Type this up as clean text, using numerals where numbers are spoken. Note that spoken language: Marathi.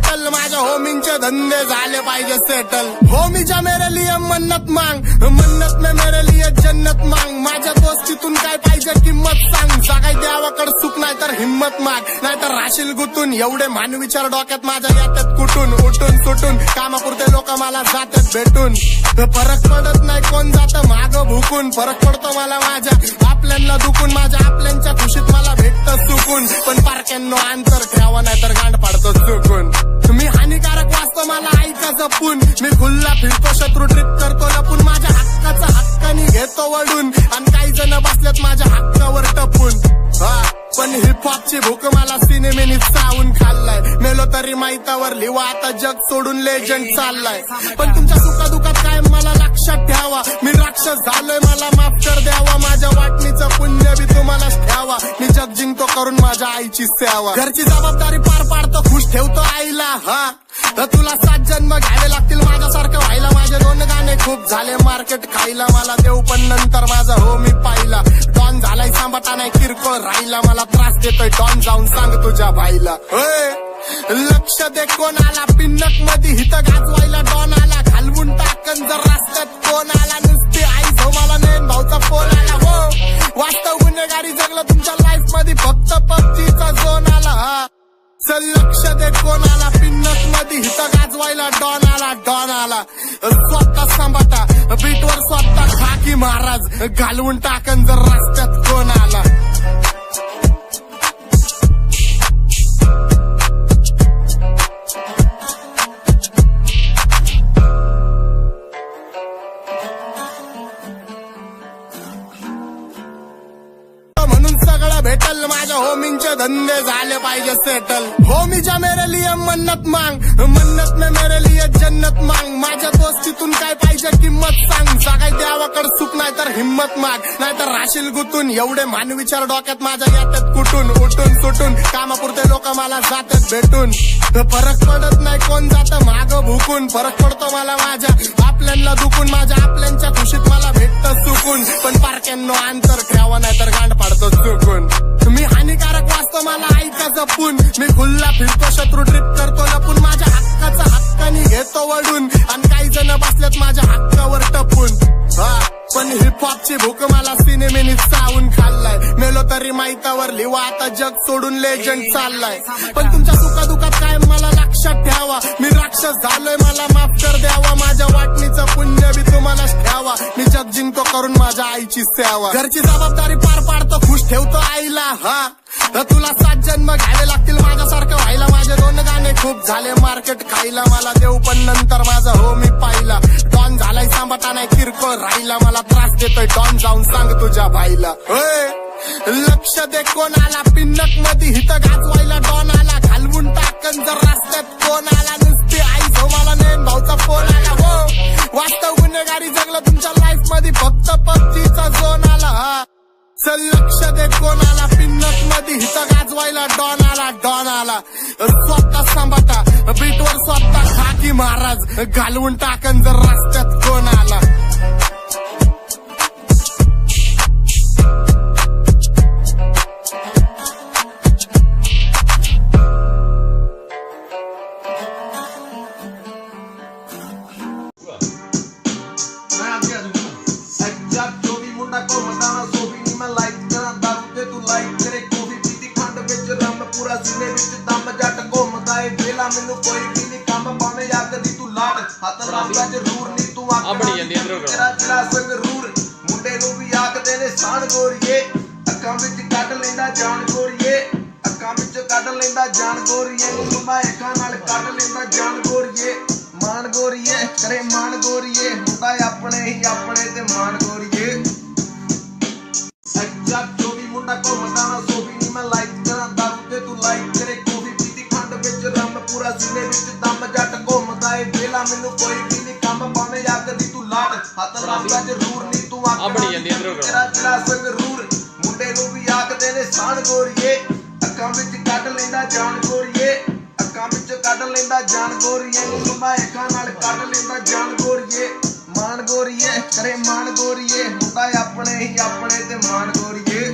भेटल, माझ्या होमींचे धंदे झाले पाहिजे सेटल। होमीच्या मेरे लिए मन्नत मांग, मन्नत में मेरे लिए जन्नत मांग। माझ्या दोस्तीतून काय पाहिजे किंमत सांग, सगळी देवाकडे सुख नाही तर हिम्मत माग, नाहीतर राशील गुतून। एवढे मान विचार डोक्यात माझ्या येतात कुठून, उठून सुटून कामापुरते लोक मला जातात भेटून। फरक पडत नाही कोण जातं माग भुकून, फरक पडतो मला माझ्या आपल्यांना दुखून, माझ्या आपल्यांच्या खुशीत मला भेटतं सुकून। पण पारक्यांनो अंतर ठेवा नाही तर गांड पाडतो चुकून। मी हानिकारक वाचतो मला ऐका जपून, मी खुल्ला फिरतो शत्रू ट्रिप करतो लपून, माझ्या हक्काचा हक्कानी घेतो वडून, आणि काही जण बसल्यात माझ्या हक्कावर टपून। पण हिपहॉपची भूक मला सिनेमेनी चावून खाल्लाय, मेलो तरी माहितावर लिवा आता जग सोडून लेजंड चाललाय। पण तुमच्या सुखादुखात काय मला लक्षात ठेवा, मी राक्षस झालोय मला माफ कर द्यावा, माझ्या वाटणीचं पुण्य बी तुम्हालाच ठेवा, मी जग जिंकतो करून माझ्या आईची सेवा। घरची जबाबदारी पार पाडतो खुश ठेवतो आईला, तर तुला 7 जन्म घ्यावे लागतील माझ्यासारखं व्हायला। माझे 2 गाणे खूप झाले मार्केट खायला, मला देऊ पण नंतर माझा हो मी पाहिला। डॉन झालाय सांभाटा नाही किरकोळ राहिला, मला त्रास देतोय डॉन जाऊन सांग तुझ्या भाईला। लक्ष दे कोण आला पिन्नक मध्ये हिथं गाजवायला, डॉन आला घालवून टाकन जर रस्त्यात कोण आला, नुसती आई झो मला नयन भाऊचा फोन आला। हो वास्तव गुन्हेगारी जगलं तुमच्या लाईफ मध्ये, फक्त पबजीचा झोन आला। चल लक्ष दे कोण आला पिन्नक मध्ये हिथं गाजवायला, डॉन आला डॉन आला। स्वतः सांभाटा बीटवर स्वतः खाकी महाराज, घालवून टाकन जर रस्त्यात कोण आला। म्हणून सगळं भेटल, माझ्या होमींचे धंदे झाले पाहिजे सेटल। होमीच्या मेरे लिए मन्नत मांग, मन्नत में मेरे लिए जन्नत मांग। माझ्या दोस्तीतून काय पाहिजे किंमत सांग, सगळी देवाकडे सुख नाही तर हिम्मत माग, नाहीतर राशील गुतून। एवढे मान विचार डोक्यात माझ्या येतात कुठून, उठून सुटून कामापुरते लोक मला जातात भेटून। फरक पडत नाही कोण जातं माग भुकून, फरक पडतो मला माझ्या आपल्यांना दुखून, माझ्या आपल्यांच्या खुशीत मला भेटतं सुकून। पण पारक्यांनो अंतर ठेवा नाही तर गांड पाडतो चुकून। मी हानिकारक वाचतो मला ऐका जपून, मी खुल्ला फिरतो शत्रू ट्रिप करतो लपून, माझ्या हक्काचा हक्कानी घेतो वडून, आणि काही जण बसल्यात माझ्या हक्कावर टपून। पण हिपहॉपची भूक मला सिनेमेनी चावून खाल्लाय, मेलो तरी माहितावर लिवा आता जग सोडून लेजंड चाललाय। पण तुमच्या सुखादुखात काय मला लक्षात ठेवा, मी राक्षस झालोय मला माफ कर द्यावा, माझ्या वाटणीचं पुण्य बी तुम्हालाच ठेवा, मी जग जिंकतो करून माझ्या आईची सेवा। घरची जबाबदारी पार पाडतो खुश ठेवतो आईला, तर तुला 7 जन्म घ्यावे लागतील माझ्यासारखं व्हायला। माझे 2 गाणे खूप झाले मार्केट खायला, मला देऊ पण नंतर माझा हो मी पाहिला। डॉन झालाय सांभाटा नाही किरकोळ राहिला, मला त्रास देतोय डॉन जाऊन सांग तुझ्या भाईला। लक्ष दे कोण आला पिन्नक मध्ये हिथं गाजवायला, डॉन आला घालवून टाकन जर रस्त्यात कोण आला, नुसती आई झो मला नयन भाऊचा फोन आला। हो वास्तव गुन्हेगारी जगलं तुमच्या लाईफ मध्ये, फक्त पबजीचा झोन आला। चल लक्ष दे कोण आला पिन्नक मध्ये हिथं गाजवायला, डॉन आला डॉन आला। स्वतः सांभाटा बीटवर स्वतः खाकी महाराज, घालवून टाकन जर रस्त्यात कोण आला। ਮੈਨੂੰ ਕੋਈ ਵੀ ਨਹੀਂ ਕੰਮ ਭਾਵੇਂ ਯਾਕਦੀ ਤੂੰ ਲਾੜ ਹੱਥ ਲਾਉਂਦਾ ਜ਼ਰੂਰ ਨਹੀਂ ਤੂੰ ਤੇਰਾ ਸੰਗਰੂਰ ਮੁੰਡੇ ਨੂੰ ਵੀ ਆਖਦੇ ਨੇ ਸਾਨ ਗੋਰੀਏ ਅੱਖਾਂ ਵਿੱਚ ਕੱਢ ਲੈਂਦਾ ਜਾਨ ਗੋਰੀਏ ਅੱਖਾਂ ਵਿੱਚ ਕੱਢ ਲੈਂਦਾ ਜਾਨ ਗੋਰੀਏ ਨੂੰ ਮੈਂ ਅੱਖਾਂ ਨਾਲ ਕੱਢ ਲੈਂਦਾ ਜਾਨ ਗੋਰੀਏ ਮਾਨ ਗੋਰੀਏ ਕਰੇ ਮਾਨ ਗੋਰੀਏ ਮੁੰਡਾ ਆਪਣੇ ਹੀ ਆਪਣੇ ਤੇ ਮਾਨ ਗੋਰੀਏ ਸੱਚਾ ਜੋ ਵੀ ਮੁੰਡਾ ਘੁੰਮਦਾ ਨਾ ਸੋ ਵੀ ਨਹੀਂ ਮੈਂ ਲਾਈਕ ਕਰਾਂ ਦਾਰੂ ਤੇ ਤੂੰ ਲਾਈਕ ਕਰੇ ਪੂਰਾ ਸੀਨੇ ਵਿੱਚ ਦਮ ਜੱਟ ਘੁੰਮਦਾ ਏ ਵੇਲਾ ਮੈਨੂੰ ਕੋਈ ਵੀ ਨਹੀਂ ਕੰਮ ਭਾਵੇਂ ਯਾਕਦੀ ਤੂੰ ਲਾੜ ਹੱਥ ਲਾਉਂਦਾ ਜ਼ਰੂਰ ਨਹੀਂ ਤੂੰ ਤੇਰਾ ਸੰਗਰੂਰ ਮੁੰਡੇ ਨੂੰ ਵੀ ਆਖਦੇ ਨੇ ਸਾਨ ਗੋਰੀਏ ਅੱਖਾਂ ਵਿੱਚ ਕੱਢ ਲੈਂਦਾ ਜਾਨ ਗੋਰੀਏ ਅੱਖਾਂ ਵਿੱਚ ਕੱਢ ਲੈਂਦਾ ਜਾਨ ਗੋਰੀਏ ਨੂੰ ਮੈਂ ਅੱਖਾਂ ਨਾਲ ਕੱਢ ਲੈਂਦਾ ਜਾਨ ਗੋਰੀਏ ਮਾਨ ਗੋਰੀਏ ਕਰੇ ਮਾਨ ਗੋਰੀਏ ਮੁੰਡਾ ਆਪਣੇ ਹੀ ਆਪਣੇ ਤੇ ਮਾਨ ਗੋਰੀਏ